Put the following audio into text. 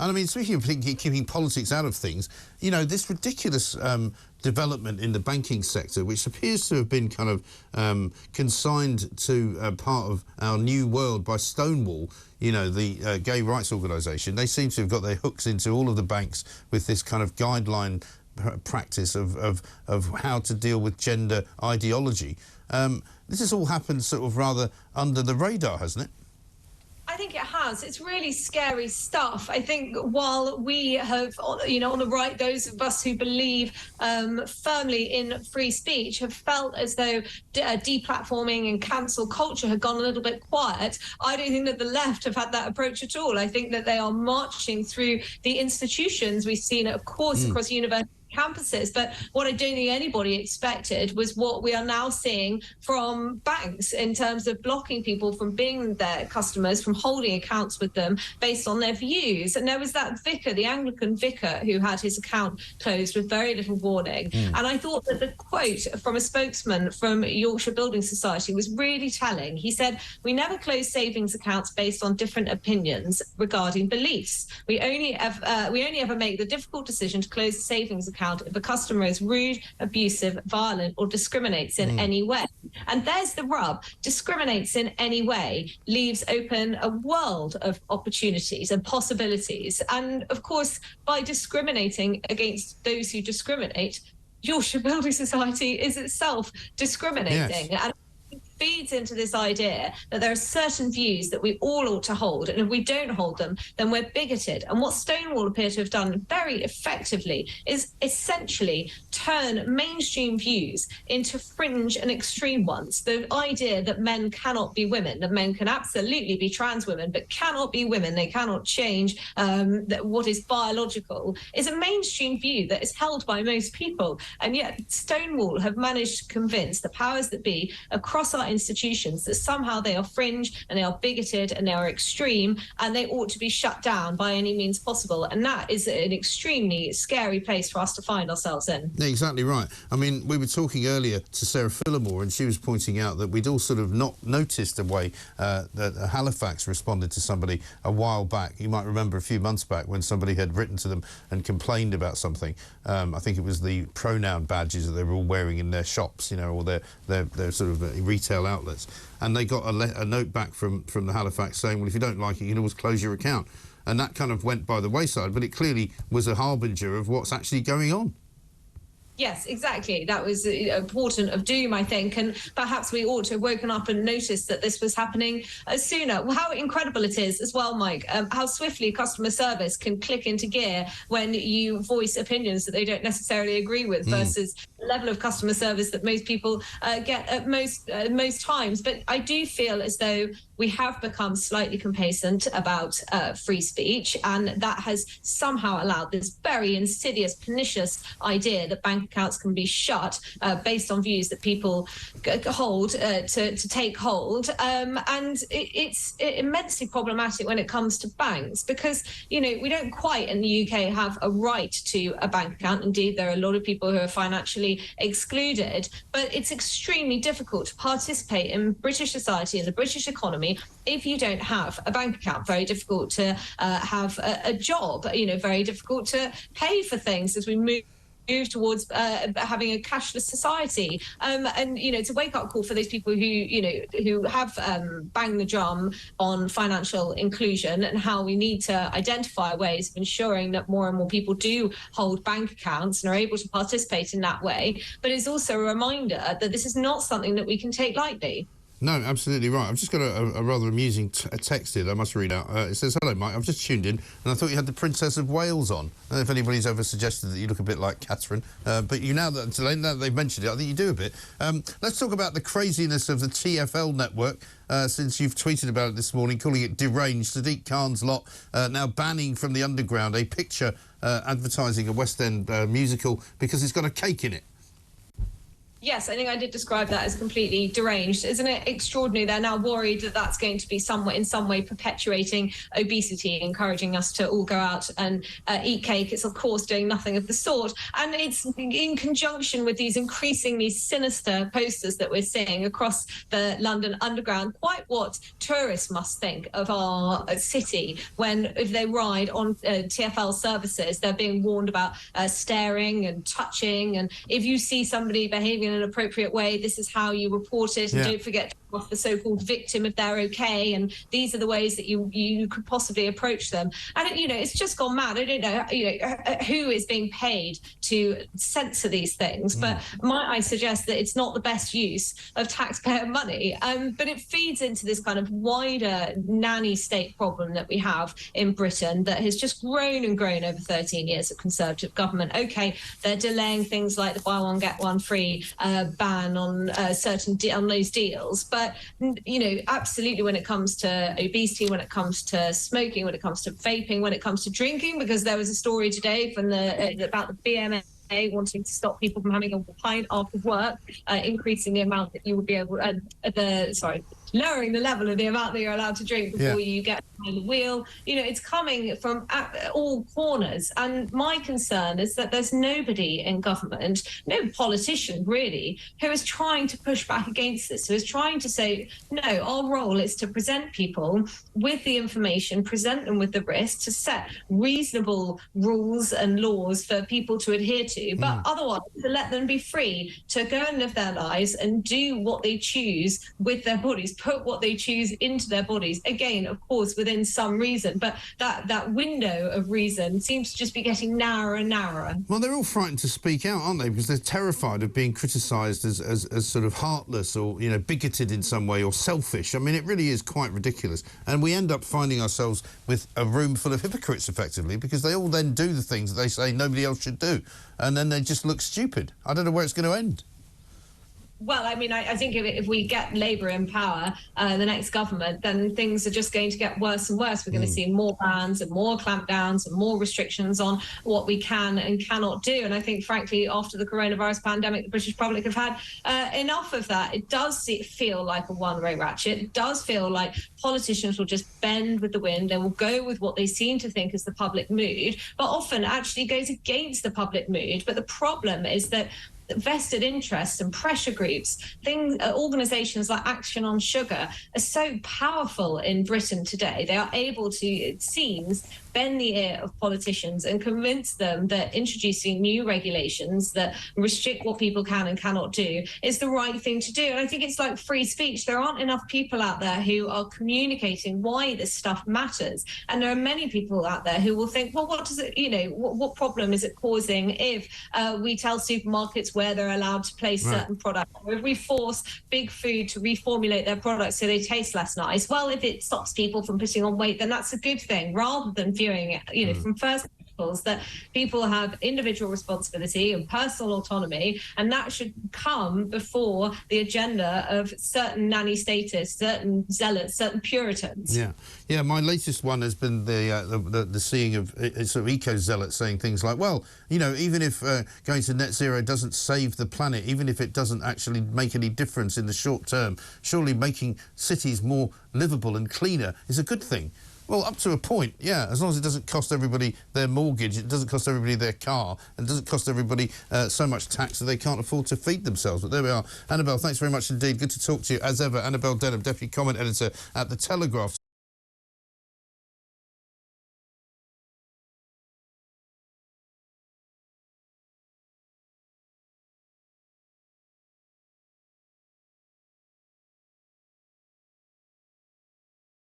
And I mean, speaking of keeping politics out of things, you know, this ridiculous development in the banking sector, which appears to have been kind of consigned to part of our new world by Stonewall, you know, the gay rights organisation. They seem to have got their hooks into all of the banks with this kind of guideline practice of how to deal with gender ideology. This has all happened sort of rather under the radar, hasn't it? I think it has. It's really scary stuff. I think while we have, you know, on the right, those of us who believe firmly in free speech have felt as though deplatforming and cancel culture had gone a little bit quiet. I don't think that the left have had that approach at all. I think that they are marching through the institutions. We've seen it, of course, across universities, campuses, but what I don't think anybody expected was what we are now seeing from banks in terms of blocking people from being their customers, from holding accounts with them based on their views. And there was that vicar, the Anglican vicar, who had his account closed with very little warning. And I thought that the quote from a spokesman from Yorkshire Building Society was really telling. He said, "We never close savings accounts based on different opinions regarding beliefs. We only ever make the difficult decision to close a savings account if a customer is rude, abusive, violent, or discriminates in any way." And there's the rub. Discriminates in any way leaves open a world of opportunities and possibilities. And of course, by discriminating against those who discriminate, Yorkshire Building Society is itself discriminating. Yes. And feeds into this idea that there are certain views that we all ought to hold, and if we don't hold them, then we're bigoted. And what Stonewall appear to have done very effectively is essentially turn mainstream views into fringe and extreme ones. The idea that men cannot be women, that men can absolutely be trans women, but cannot be women, they cannot change what is biological, is a mainstream view that is held by most people. And yet Stonewall have managed to convince the powers that be across our institutions that somehow they are fringe and they are bigoted and they are extreme and they ought to be shut down by any means possible. And that is an extremely scary place for us to find ourselves in. Yeah, exactly right. I mean, we were talking earlier to Sarah Phillimore and she was pointing out that we'd all sort of not noticed the way that Halifax responded to somebody a while back. You might remember a few months back when somebody had written to them and complained about something. I think it was the pronoun badges that they were all wearing in their shops, you know, or their sort of retail outlets, and they got a note back from the Halifax saying, well, if you don't like it, you can always close your account. And that kind of went by the wayside, but it clearly was a harbinger of what's actually going on. Yes, exactly. That was a portent of doom, I think, and perhaps we ought to have woken up and noticed that this was happening sooner. Well, how incredible it is as well, Mike, how swiftly customer service can click into gear when you voice opinions that they don't necessarily agree with versus the level of customer service that most people get at most times. But I do feel as though we have become slightly complacent about free speech, and that has somehow allowed this very insidious, pernicious idea that bank accounts can be shut based on views that people hold to take hold. And it's immensely problematic when it comes to banks because, you know, we don't quite in the UK have a right to a bank account. Indeed, there are a lot of people who are financially excluded, but it's extremely difficult to participate in British society and the British economy if you don't have a bank account. Very difficult to have a job, you know, very difficult to pay for things as we move towards having a cashless society. And, you know, it's a wake-up call for those people who have banged the drum on financial inclusion and how we need to identify ways of ensuring that more and more people do hold bank accounts and are able to participate in that way. But it's also a reminder that this is not something that we can take lightly. No, absolutely right. I've just got a rather amusing text here that I must read out. It says, "Hello, Mike. I've just tuned in and I thought you had the Princess of Wales on. I don't know if anybody's ever suggested that you look a bit like Catherine, but now that they've mentioned it, I think you do a bit. Let's talk about the craziness of the TfL network, since you've tweeted about it this morning, calling it deranged. Sadiq Khan's lot now banning from the underground a picture advertising a West End musical because it's got a cake in it." Yes, I think I did describe that as completely deranged. Isn't it extraordinary? They're now worried that that's going to be in some way perpetuating obesity, encouraging us to all go out and eat cake. It's, of course, doing nothing of the sort. And it's in conjunction with these increasingly sinister posters that we're seeing across the London Underground, quite what tourists must think of our city when, if they ride on TfL services, they're being warned about staring and touching. And if you see somebody behaving in an appropriate way, this is how you report it, and don't forget to off the so-called victim if they're okay, and these are the ways that you could possibly approach them. And it's just gone mad. I don't know who is being paid to censor these things, but might I suggest that it's not the best use of taxpayer money, but it feeds into this kind of wider nanny state problem that we have in Britain that has just grown and grown over 13 years of Conservative government. Okay, they're delaying things like the buy one get one free ban on on those deals, but absolutely, when it comes to obesity, when it comes to smoking, when it comes to vaping, when it comes to drinking, because there was a story today from about the BMA wanting to stop people from having a pint after work, increasing the amount that you would be able lowering the level of the amount that you're allowed to drink before you get behind the wheel. It's coming from all corners. And my concern is that there's nobody in government, no politician really, who is trying to push back against this, who is trying to say, no, our role is to present people with the information, present them with the risks, to set reasonable rules and laws for people to adhere to, but otherwise to let them be free to go and live their lives and do what they choose with their bodies, put what they choose into their bodies. Again, of course, within some reason, but that window of reason seems to just be getting narrower and narrower. Well, they're all frightened to speak out, aren't they? Because they're terrified of being criticised as sort of heartless or, bigoted in some way or selfish. I mean, it really is quite ridiculous. And we end up finding ourselves with a room full of hypocrites, effectively, because they all then do the things that they say nobody else should do. And then they just look stupid. I don't know where it's going to end. Well, I mean, I think if we get Labour in power, the next government, then things are just going to get worse and worse. We're going to see more bans and more clampdowns and more restrictions on what we can and cannot do. And I think, frankly, after the coronavirus pandemic, the British public have had enough of that. It does feel like a one-way ratchet. It does feel like politicians will just bend with the wind. They will go with what they seem to think is the public mood, but often actually goes against the public mood. But the problem is that vested interests and pressure groups, organisations like Action on Sugar are so powerful in Britain today. They are able to, it seems, bend the ear of politicians and convince them that introducing new regulations that restrict what people can and cannot do is the right thing to do. And I think it's like free speech. There aren't enough people out there who are communicating why this stuff matters. And there are many people out there who will think, well, what does it, what problem is it causing if we tell supermarkets where they're allowed to place certain products, or if we force big food to reformulate their products so they taste less nice? Well, if it stops people from putting on weight, then that's a good thing, rather than viewing it, from first principles that people have individual responsibility and personal autonomy, and that should come before the agenda of certain nanny statists, certain zealots, certain Puritans. Yeah. My latest one has been the seeing of sort of eco-zealots saying things like, well, even if going to net zero doesn't save the planet, even if it doesn't actually make any difference in the short term, surely making cities more livable and cleaner is a good thing. Well, up to a point, yeah, as long as it doesn't cost everybody their mortgage, it doesn't cost everybody their car, and it doesn't cost everybody so much tax that they can't afford to feed themselves. But there we are. Annabel, thanks very much indeed. Good to talk to you, as ever. Annabel Denham, Deputy Comment Editor at The Telegraph.